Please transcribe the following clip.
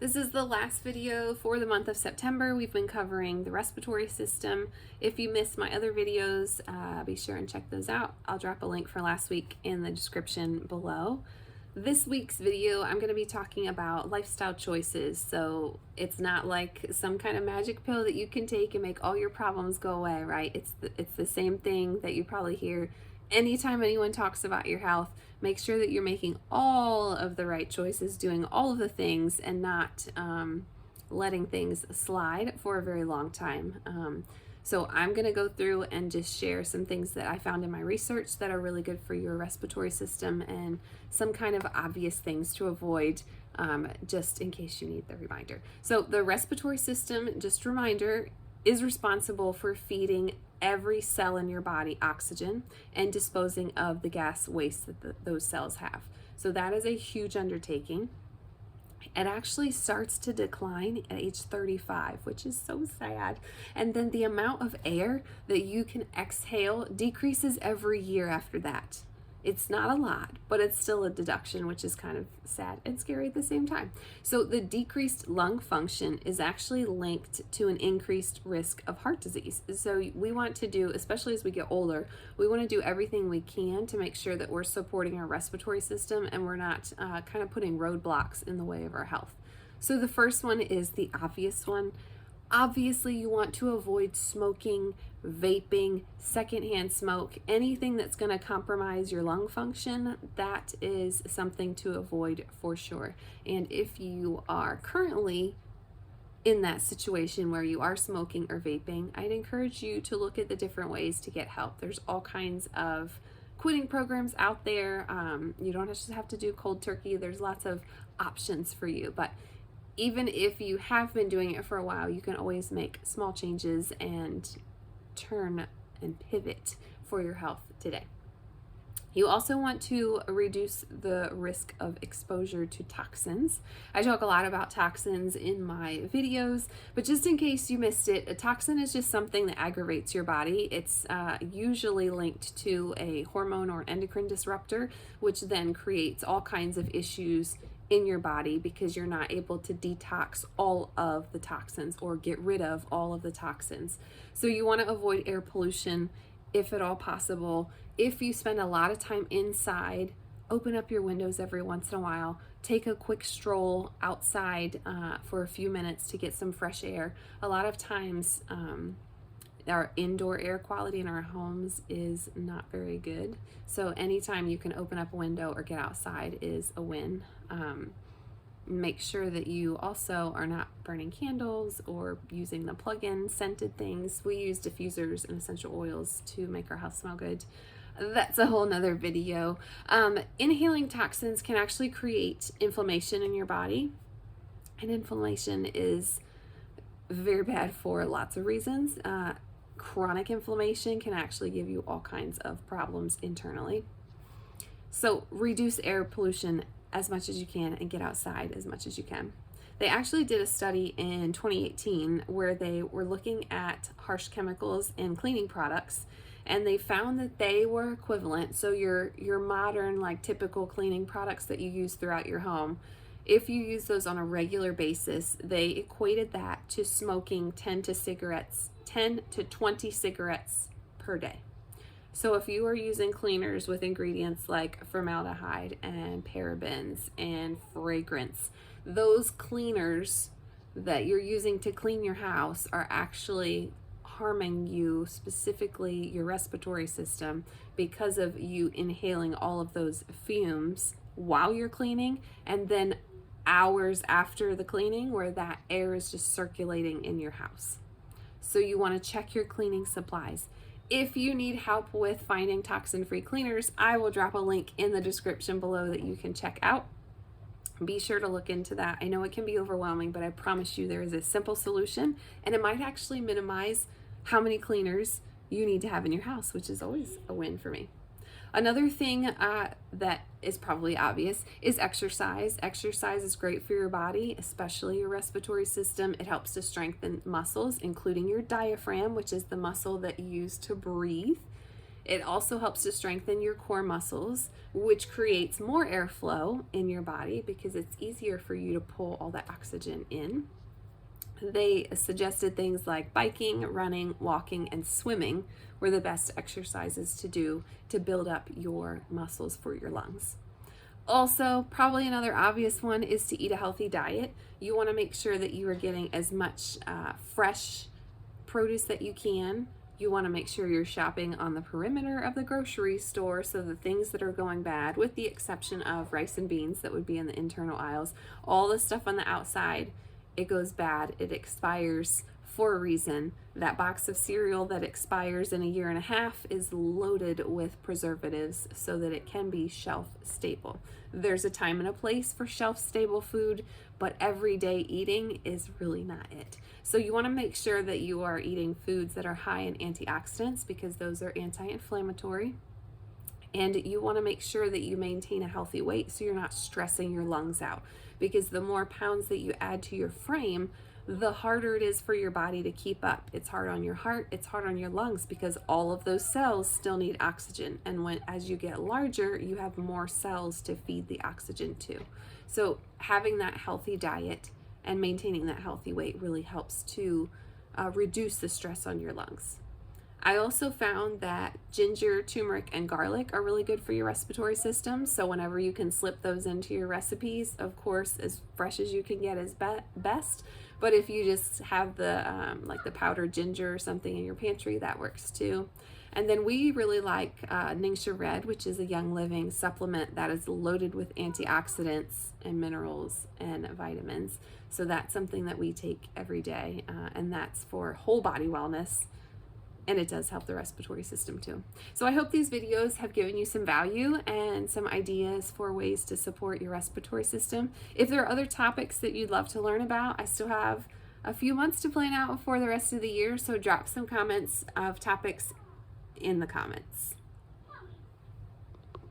This is the last video for the month of September. We've been covering the respiratory system. If you missed my other videos, be sure and check those out. I'll drop a link for last week in the description below. This week's video, I'm going to be talking about lifestyle choices. So it's not like some kind of magic pill that you can take and make all your problems go away, right? It's the same thing that you probably hear anytime anyone talks about your health. Make sure that you're making all of the right choices, doing all of the things, and not letting things slide for a very long time. So I'm going to go through and just share some things that I found in my research that are really good for your respiratory system and some kind of obvious things to avoid, just in case you need the reminder. So the respiratory system, just a reminder, is responsible for feeding every cell in your body oxygen and disposing of the gas waste that those cells have. So that is a huge undertaking. It actually starts to decline at age 35, which is so sad. And then the amount of air that you can exhale decreases every year after that. It's not a lot, but it's still a deduction, which is kind of sad and scary at the same time. So the decreased lung function is actually linked to an increased risk of heart disease. So we want to do, especially as we get older, we want to do everything we can to make sure that we're supporting our respiratory system and we're not kind of putting roadblocks in the way of our health. So the first one is the obvious one. Obviously, you want to avoid smoking, vaping, secondhand smoke, anything that's going to compromise your lung function. That is something to avoid for sure. And if you are currently in that situation where you are smoking or vaping, I'd encourage you to look at the different ways to get help. There's all kinds of quitting programs out there. You don't just have to do cold turkey. There's lots of options for you. But even if you have been doing it for a while, you can always make small changes and turn and pivot for your health today. You also want to reduce the risk of exposure to toxins. I talk a lot about toxins in my videos, but just in case you missed it, a toxin is just something that aggravates your body. It's usually linked to a hormone or endocrine disruptor, which then creates all kinds of issues in your body because you're not able to detox all of the toxins or get rid of all of the toxins. So you want to avoid air pollution if at all possible. If you spend a lot of time inside, open up your windows every once in a while. Take a quick stroll outside for a few minutes to get some fresh air. A lot of times our indoor air quality in our homes is not very good. So anytime you can open up a window or get outside is a win. Make sure that you also are not burning candles or using the plug-in scented things. We use diffusers and essential oils to make our house smell good. That's a whole nother video. Inhaling toxins can actually create inflammation in your body, and inflammation is very bad for lots of reasons. Chronic inflammation can actually give you all kinds of problems internally. So reduce air pollution as much as you can and get outside as much as you can. They actually did a study in 2018 where they were looking at harsh chemicals in cleaning products, and they found that they were equivalent. So your modern, like typical cleaning products that you use throughout your home, if you use those on a regular basis, they equated that to smoking 10 to 20 cigarettes per day. So if you are using cleaners with ingredients like formaldehyde and parabens and fragrance, those cleaners that you're using to clean your house are actually harming you, specifically your respiratory system, because of you inhaling all of those fumes while you're cleaning, and then hours after the cleaning where that air is just circulating in your house. So you want to check your cleaning supplies. If you need help with finding toxin-free cleaners, I will drop a link in the description below that you can check out. Be sure to look into that. I know it can be overwhelming, but I promise you there is a simple solution, and it might actually minimize how many cleaners you need to have in your house, which is always a win for me. Another thing that is probably obvious is exercise. Exercise is great for your body, especially your respiratory system. It helps to strengthen muscles, including your diaphragm, which is the muscle that you use to breathe. It also helps to strengthen your core muscles, which creates more airflow in your body because it's easier for you to pull all that oxygen in. They suggested things like biking, running, walking, and swimming were the best exercises to do to build up your muscles for your lungs. Also, probably another obvious one is to eat a healthy diet. You want to make sure that you are getting as much fresh produce that you can. You want to make sure you're shopping on the perimeter of the grocery store, so the things that are going bad, with the exception of rice and beans that would be in the internal aisles, all the stuff on the outside, it goes bad, it expires for a reason. That box of cereal that expires in a year and a half is loaded with preservatives so that it can be shelf stable. There's a time and a place for shelf stable food, but everyday eating is really not it. So you want to make sure that you are eating foods that are high in antioxidants because those are anti-inflammatory. And you want to make sure that you maintain a healthy weight so you're not stressing your lungs out, because the more pounds that you add to your frame, the harder it is for your body to keep up. It's hard on your heart, it's hard on your lungs, because all of those cells still need oxygen. And as you get larger, you have more cells to feed the oxygen to. So having that healthy diet and maintaining that healthy weight really helps to reduce the stress on your lungs. I also found that ginger, turmeric, and garlic are really good for your respiratory system. So whenever you can slip those into your recipes, of course, as fresh as you can get is best. But if you just have the like the powdered ginger or something in your pantry, that works too. And then we really like Ningxia Red, which is a Young Living supplement that is loaded with antioxidants and minerals and vitamins. So that's something that we take every day, and that's for whole body wellness. And it does help the respiratory system too. So I hope these videos have given you some value and some ideas for ways to support your respiratory system. If there are other topics that you'd love to learn about, I still have a few months to plan out for the rest of the year, so drop some comments of topics in the comments.